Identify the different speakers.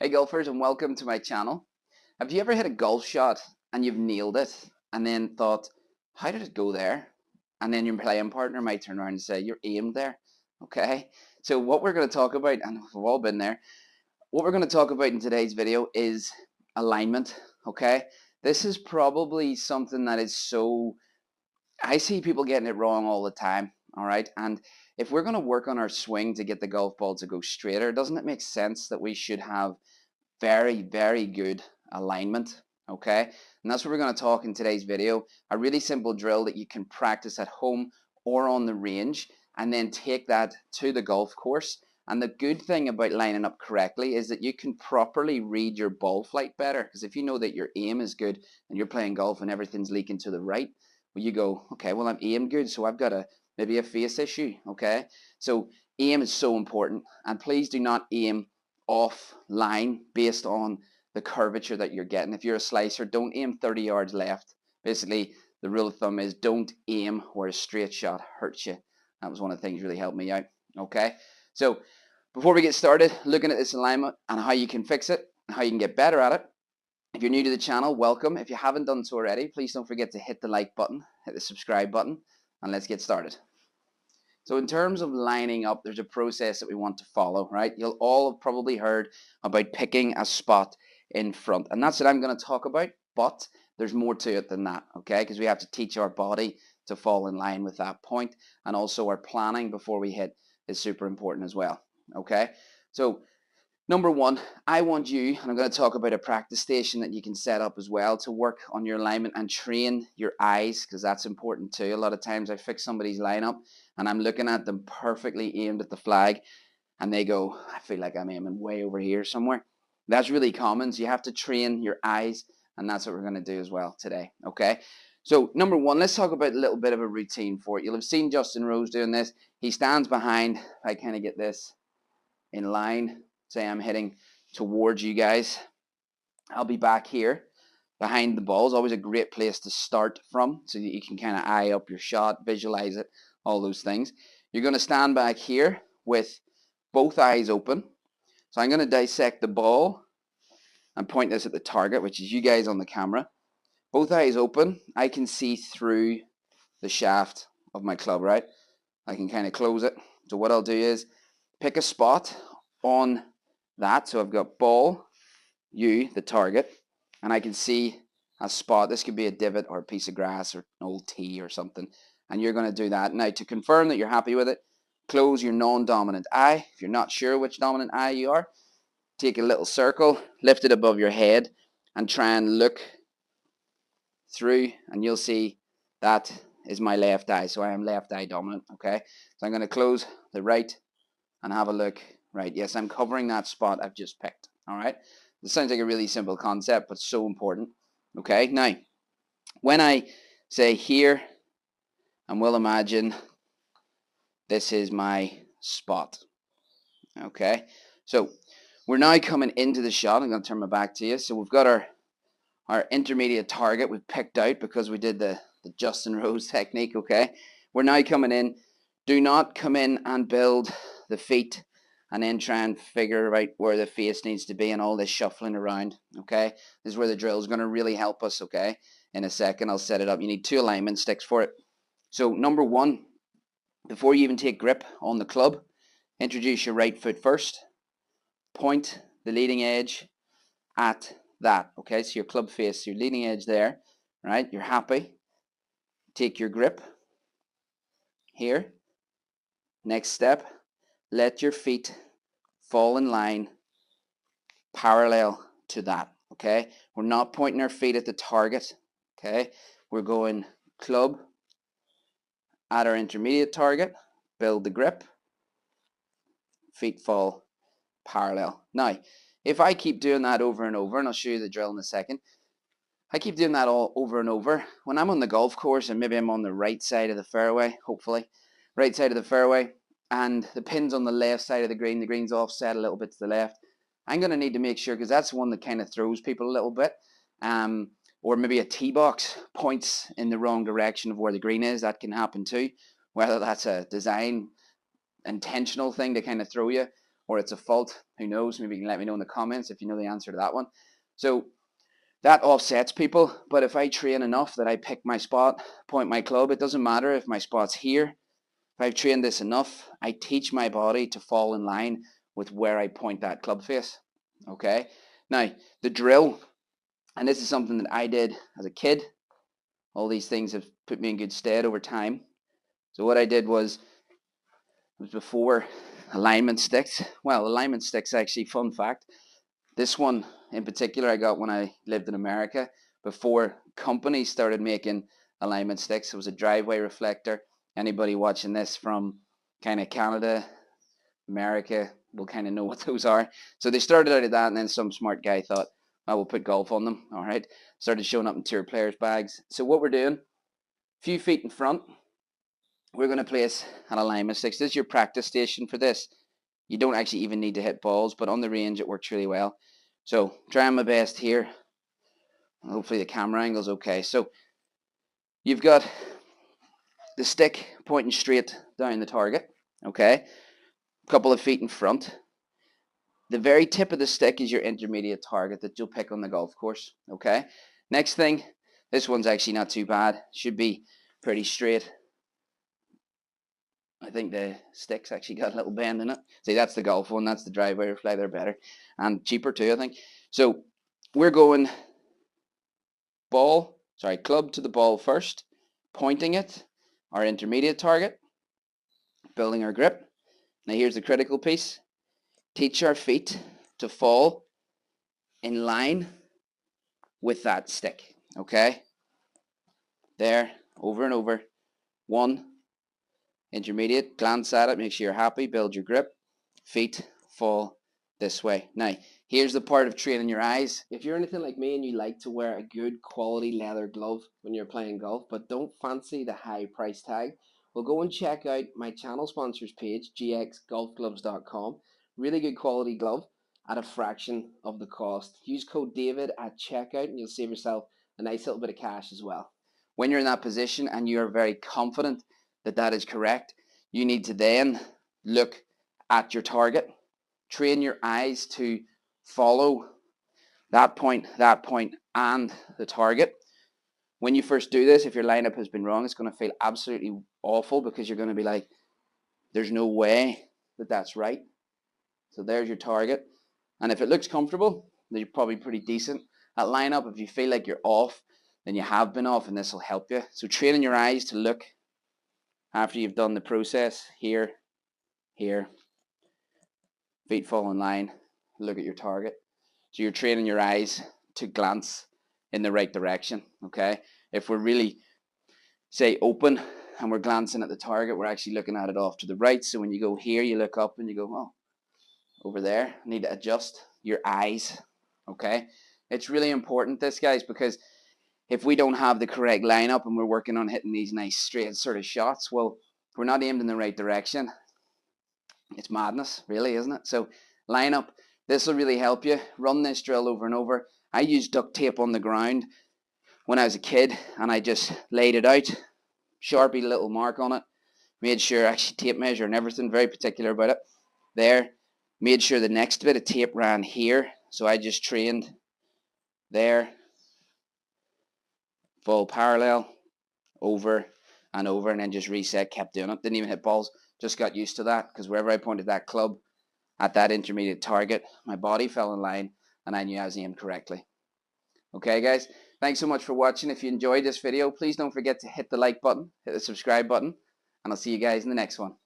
Speaker 1: Hey golfers, and welcome to my channel. Have you ever hit a golf shot and you've nailed it and then thought, how did it go there? And then your playing partner might turn around and say, you're aimed there. Okay, so what we're going to talk about, and we've all been there, what we're going to talk about in today's video is alignment. Okay, this is probably something that is so, I see people getting it wrong all the time. All right, and if we're going to work on our swing to get the golf ball to go straighter, doesn't it make sense that we should have very good alignment? Okay, and that's what we're going to talk in today's video. A really simple drill that you can practice at home or on the range, and then take that to the golf course. And the good thing about lining up correctly is that you can properly read your ball flight better, because if you know that your aim is good and you're playing golf and everything's leaking to the right, well, you go, okay, well, I'm aimed good, so I've got maybe a face issue. Okay, so aim is so important, and please do not aim off line based on the curvature that you're getting. If you're a slicer, don't aim 30 yards left. Basically, the rule of thumb is don't aim where a straight shot hurts you. That was one of the things really helped me out. Okay, so before we get started looking at this alignment and how you can fix it and how you can get better at it, if you're new to the channel, welcome. If you haven't done so already, please don't forget to hit the like button, hit the subscribe button, and let's get started. So in terms of lining up, there's a process that we want to follow, right? You'll all have probably heard about picking a spot in front, and that's what I'm going to talk about, but there's more to it than that, okay? Because we have to teach our body to fall in line with that point, and also our planning before we hit is super important as well, okay? So number one, I want you, and I'm going to talk about a practice station that you can set up as well to work on your alignment and train your eyes, because that's important too. A lot of times I fix somebody's lineup and I'm looking at them perfectly aimed at the flag, and they go, I feel like I'm aiming way over here somewhere. That's really common, so you have to train your eyes, and that's what we're going to do as well today, okay? So number one, let's talk about a little bit of a routine for it. You'll have seen Justin Rose doing this. He stands behind, I kind of get this in line, say I'm heading towards you guys. I'll be back here behind the ball. Is always a great place to start from, so that you can kind of eye up your shot, visualize it, all those things. You're going to stand back here with both eyes open. So I'm going to dissect the ball and point this at the target, which is you guys on the camera. Both eyes open. I can see through the shaft of my club, right? I can kind of close it. So what I'll do is pick a spot on that. So I've got ball, you, the target, and I can see a spot. This could be a divot or a piece of grass or an old tee or something. And you're going to do that. Now, to confirm that you're happy with it, close your non-dominant eye. If you're not sure which dominant eye you are, take a little circle, lift it above your head, and try and look through, and you'll see that is my left eye. So I am left eye dominant, okay? So I'm going to close the right and have a look. Right, yes, I'm covering that spot I've just picked, all right? This sounds like a really simple concept, but so important, okay? Now, when I say here, and we'll imagine this is my spot, okay? So we're now coming into the shot. I'm going to turn my back to you. So we've got our intermediate target we've picked out because we did the Justin Rose technique, okay? We're now coming in. Do not come in and build the feet and then try and figure out where the face needs to be and all this shuffling around, okay? This is where the drill is going to really help us, okay? In a second, I'll set it up. You need 2 alignment sticks for it. So number one, before you even take grip on the club, introduce your right foot first. Point the leading edge at that, okay? So your club face, your leading edge there, right? You're happy. Take your grip here. Next step, let your feet fall in line parallel to that, okay? We're not pointing our feet at the target, okay? We're going club at our intermediate target, build the grip, feet fall parallel. Now, if I keep doing that over and over, and I'll show you the drill in a second, I keep doing that all over and over. When I'm on the golf course and maybe I'm on the right side of the fairway, hopefully, right side of the fairway, and the pin's on the left side of the green's offset a little bit to the left, I'm going to need to make sure, because that's one that kind of throws people a little bit, or maybe a tee box points in the wrong direction of where the green is. That can happen too, whether that's a design intentional thing to kind of throw you, or it's a fault. Who knows? Maybe you can let me know in the comments if you know the answer to that one. So that offsets people. But if I train enough that I pick my spot, point my club, it doesn't matter if my spot's here. If I've trained this enough, I teach my body to fall in line with where I point that club face. Okay. Now, the drill, and this is something that I did as a kid. All these things have put me in good stead over time. So what I did was before alignment sticks. Well, alignment sticks, actually, fun fact. This one in particular I got when I lived in America before companies started making alignment sticks. It was a driveway reflector. Anybody watching this from kind of Canada, America will kind of know what those are. So they started out of that, and then some smart guy thought, I will put golf on them. All right. Started showing up in tour players' bags. So what we're doing, a few feet in front, we're going to place an alignment stick. This is your practice station for this. You don't actually even need to hit balls, but on the range it works really well. So trying my best here. Hopefully the camera angle's okay. So you've got the stick pointing straight down the target. Okay. A couple of feet in front. The very tip of the stick is your intermediate target that you'll pick on the golf course. Okay. Next thing, this one's actually not too bad. Should be pretty straight. I think the stick's actually got a little bend in it. See, that's the golf one. That's the driveway reflector. They're better and cheaper too, I think. So we're going club to the ball first, pointing it, our intermediate target, building our grip. Now here's the critical piece. Teach our feet to fall in line with that stick. Okay? There, over and over. One, intermediate, glance at it, make sure you're happy, build your grip. Feet fall this way. Now, here's the part of training your eyes.
Speaker 2: If you're anything like me and you like to wear a good quality leather glove when you're playing golf, but don't fancy the high price tag, well, go and check out my channel sponsors page, gxgolfgloves.com. Really good quality glove at a fraction of the cost. Use code David at checkout and you'll save yourself a nice little bit of cash as well.
Speaker 1: When you're in that position and you're very confident that that is correct, you need to then look at your target. Train your eyes to follow that point, and the target. When you first do this, if your lineup has been wrong, it's going to feel absolutely awful because you're going to be like, there's no way that that's right. So there's your target. And if it looks comfortable, then you're probably pretty decent at lineup. If you feel like you're off, then you have been off, and this will help you. So training your eyes to look after you've done the process here, here, feet fall in line, look at your target. So you're training your eyes to glance in the right direction, okay? If we're really, say, open and we're glancing at the target, we're actually looking at it off to the right. So when you go here, you look up and you go, oh, over there, I need to adjust your eyes, okay? It's really important, this, guys, because if we don't have the correct lineup and we're working on hitting these nice straight sort of shots, well, if we're not aimed in the right direction, it's madness, really, isn't it? So line up. This will really help you. Run this drill over and over. I used duct tape on the ground when I was a kid, and I just laid it out, Sharpie little mark on it, made sure, actually tape measure and everything, very particular about it. There, made sure the next bit of tape ran here, so I just trained there, full parallel, over and over, and then just reset, kept doing it. Didn't even hit balls, just got used to that, because wherever I pointed that club at that intermediate target, my body fell in line and I knew I was aimed correctly. Okay, guys, thanks so much for watching. If you enjoyed this video, please don't forget to hit the like button, hit the subscribe button, and I'll see you guys in the next one.